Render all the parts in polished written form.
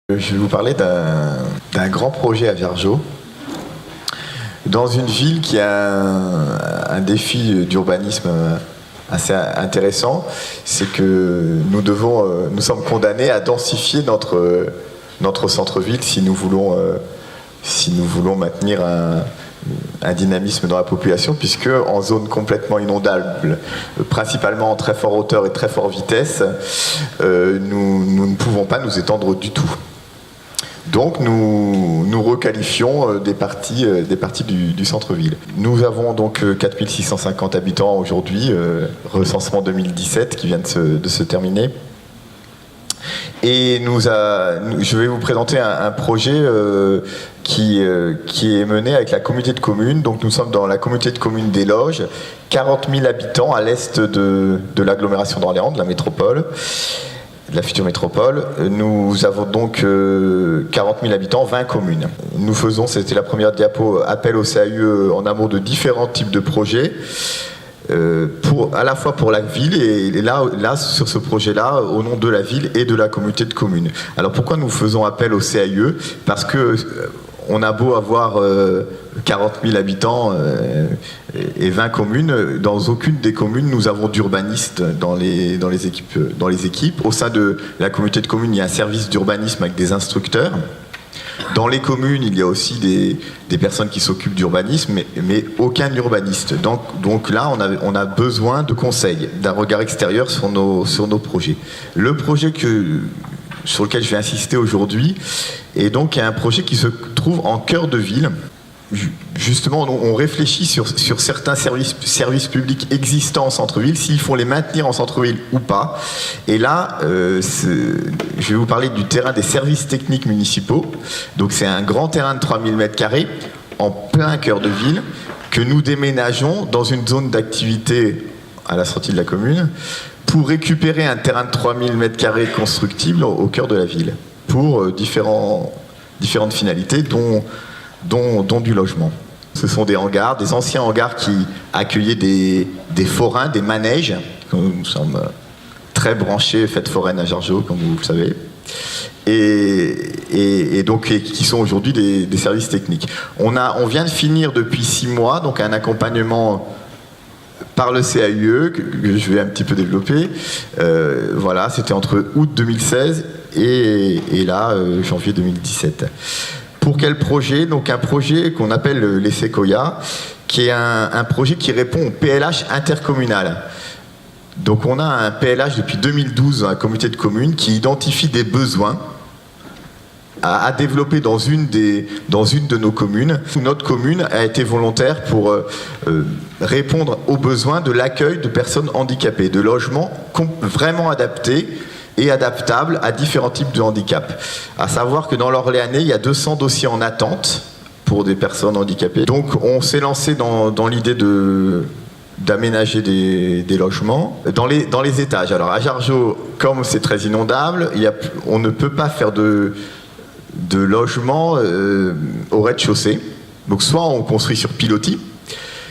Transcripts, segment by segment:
Je vais vous parler d'un grand projet à Viergeot, dans une ville qui a un défi d'urbanisme assez intéressant. C'est que nous sommes condamnés à densifier notre centre-ville si nous voulons maintenir un dynamisme dans la population, puisque en zone complètement inondable, principalement en très forte hauteur et très forte vitesse, nous ne pouvons pas nous étendre du tout. Donc nous requalifions des parties du centre-ville. Nous avons donc 4650 habitants aujourd'hui, recensement 2017 qui vient de se terminer. Et je vais vous présenter un projet qui est mené avec la communauté de communes. Donc nous sommes dans la communauté de communes des Loges, 40 000 habitants à l'est de l'agglomération d'Orléans, de la métropole, de la future métropole. Nous avons donc 40 000 habitants, 20 communes. Nous faisons, c'était la première diapo, appel au CAUE en amont de différents types de projets, à la fois pour la ville et là sur ce projet-là, au nom de la ville et de la communauté de communes. Alors pourquoi nous faisons appel au CAUE? Parce que on a beau avoir 40 000 habitants et 20 communes, dans aucune des communes nous avons d'urbanistes dans les équipes. Au sein de la communauté de communes, il y a un service d'urbanisme avec des instructeurs. Dans les communes, il y a aussi des personnes qui s'occupent d'urbanisme, mais aucun urbaniste. Donc là, on a besoin de conseils, d'un regard extérieur sur nos projets. Le projet sur lequel je vais insister aujourd'hui est donc un projet qui se trouve en cœur de ville. Justement, on réfléchit sur certains services publics existants en centre-ville, s'il faut les maintenir en centre-ville ou pas. Et là, je vais vous parler du terrain des services techniques municipaux. Donc c'est un grand terrain de 3000 m² en plein cœur de ville que nous déménageons dans une zone d'activité à la sortie de la commune pour récupérer un terrain de 3000 m² constructible au cœur de la ville pour différentes finalités, dont du logement. Ce sont des hangars, des anciens hangars qui accueillaient des forains, des manèges. Nous sommes très branchés fête foraine à Viergeot, comme vous le savez, et donc qui sont aujourd'hui des services techniques. On vient de finir depuis 6 mois donc un accompagnement par le CAUE que je vais un petit peu développer. Voilà, c'était entre août 2016 et là janvier 2017. Pour quel projet? Donc un projet qu'on appelle les Séquoias, qui est un projet qui répond au PLH intercommunal. Donc on a un PLH depuis 2012 dans la communauté de communes qui identifie des besoins à développer dans une de nos communes. Notre commune a été volontaire pour répondre aux besoins de l'accueil de personnes handicapées, de logements vraiment adaptés et adaptable à différents types de handicap. À savoir que dans l'Orléanais, il y a 200 dossiers en attente pour des personnes handicapées. Donc on s'est lancé dans l'idée d'aménager des logements dans les étages. Alors à Viergeot, comme c'est très inondable, on ne peut pas faire de logements au rez-de-chaussée. Donc soit on construit sur pilotis,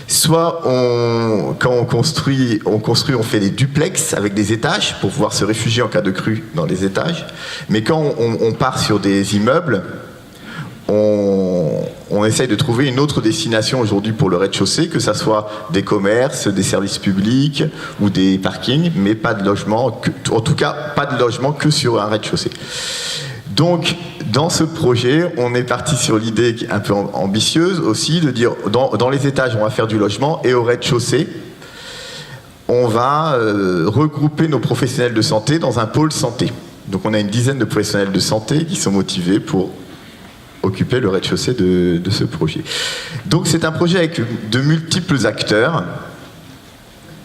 soit quand on construit, on fait des duplex avec des étages pour pouvoir se réfugier en cas de crue dans les étages. Mais quand on part sur des immeubles, on essaye de trouver une autre destination aujourd'hui pour le rez-de-chaussée, que ça soit des commerces, des services publics ou des parkings, mais pas de logement, en tout cas pas de logement que sur un rez-de-chaussée. Donc, dans ce projet, on est parti sur l'idée un peu ambitieuse aussi de dire dans les étages, on va faire du logement et au rez-de-chaussée, on va regrouper nos professionnels de santé dans un pôle santé. Donc, on a une dizaine de professionnels de santé qui sont motivés pour occuper le rez-de-chaussée de ce projet. Donc, c'est un projet avec de multiples acteurs.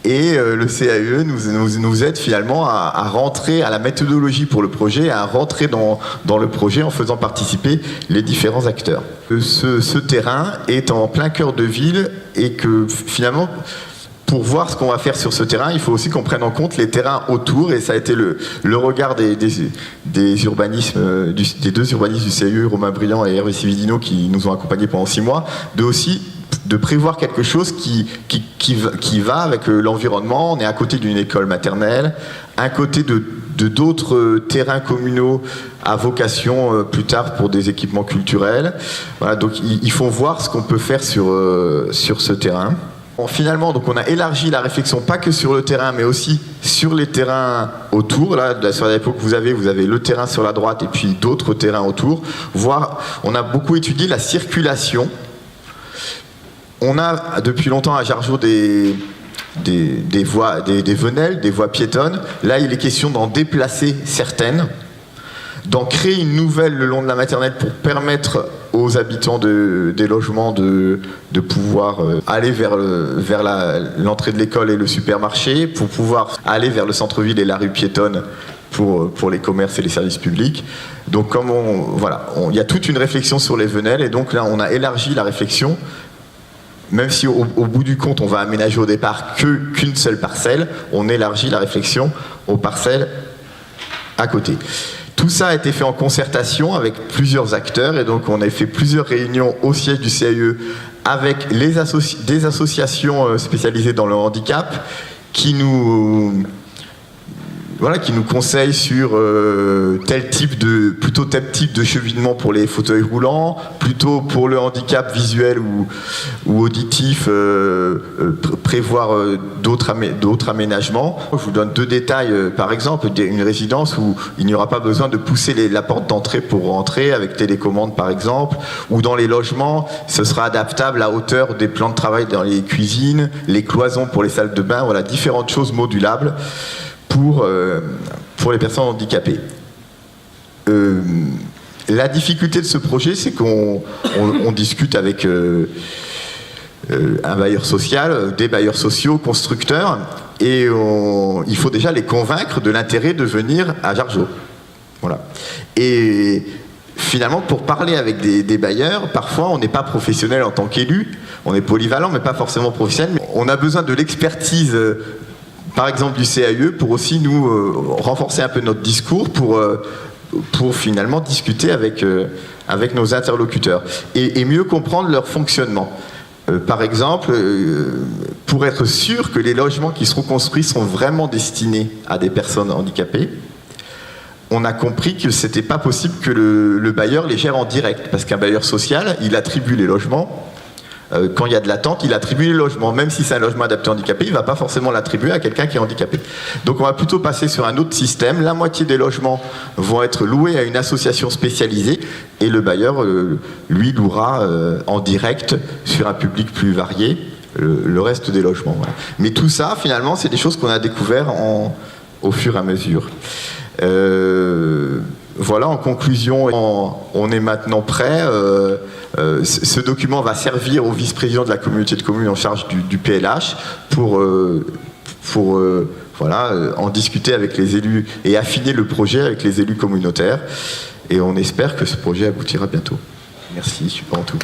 Et le CAUE nous aide finalement à rentrer à la méthodologie pour le projet, à rentrer dans le projet en faisant participer les différents acteurs. Ce terrain est en plein cœur de ville et que finalement, pour voir ce qu'on va faire sur ce terrain, il faut aussi qu'on prenne en compte les terrains autour, et ça a été le regard des deux urbanistes du CAUE, Romain Briand et Hervé Cividino, qui nous ont accompagnés pendant 6 mois, de aussi de prévoir quelque chose qui va avec l'environnement. On est à côté d'une école maternelle, à côté de d'autres terrains communaux à vocation plus tard pour des équipements culturels. Voilà, donc il faut voir ce qu'on peut faire sur ce terrain. Bon, finalement, donc on a élargi la réflexion, pas que sur le terrain, mais aussi sur les terrains autour. Là, sur la époque, vous avez le terrain sur la droite et puis d'autres terrains autour. On a beaucoup étudié la circulation. On a depuis longtemps à Jargeau des voies, des venelles, des voies piétonnes. Là, il est question d'en déplacer certaines, d'en créer une nouvelle le long de la maternelle pour permettre aux habitants des logements de pouvoir aller vers l'entrée de l'école et le supermarché, pour pouvoir aller vers le centre-ville et la rue piétonne pour les commerces et les services publics. Donc il y a toute une réflexion sur les venelles, et donc là on a élargi la réflexion. Même si au bout du compte on va aménager au départ qu'une seule parcelle, on élargit la réflexion aux parcelles à côté. Tout ça a été fait en concertation avec plusieurs acteurs, et donc on a fait plusieurs réunions au siège du CAE avec des associations spécialisées dans le handicap qui nous conseillent sur plutôt tel type de cheminement pour les fauteuils roulants, plutôt pour le handicap visuel ou auditif, prévoir d'autres aménagements. Je vous donne 2 détails, par exemple, une résidence où il n'y aura pas besoin de pousser la porte d'entrée pour rentrer avec télécommande, par exemple, ou dans les logements, ce sera adaptable à hauteur des plans de travail dans les cuisines, les cloisons pour les salles de bain, voilà, différentes choses modulables pour les personnes handicapées. La difficulté de ce projet, c'est qu'on discute avec un bailleur social, des bailleurs sociaux, constructeurs, et il faut déjà les convaincre de l'intérêt de venir à Jargeau. Voilà. Et finalement, pour parler avec des bailleurs, parfois on n'est pas professionnel en tant qu'élu, on est polyvalent mais pas forcément professionnel. On a besoin de l'expertise par exemple du CAE, pour aussi nous renforcer un peu notre discours, pour finalement discuter avec nos interlocuteurs et mieux comprendre leur fonctionnement. Par exemple, pour être sûr que les logements qui seront construits sont vraiment destinés à des personnes handicapées, on a compris que c'était pas possible que le bailleur les gère en direct, parce qu'un bailleur social, il attribue les logements. Quand il y a de l'attente, il attribue les logements. Même si c'est un logement adapté handicapé, il ne va pas forcément l'attribuer à quelqu'un qui est handicapé. Donc on va plutôt passer sur un autre système. La moitié des logements vont être loués à une association spécialisée, et le bailleur, lui, louera en direct sur un public plus varié le reste des logements. Voilà. Mais tout ça, finalement, c'est des choses qu'on a découvert au fur et à mesure. Voilà, en conclusion, on est maintenant prêt. Ce document va servir au vice-président de la communauté de communes en charge du PLH pour en discuter avec les élus et affiner le projet avec les élus communautaires. Et on espère que ce projet aboutira bientôt. Merci, je suis pas en tout.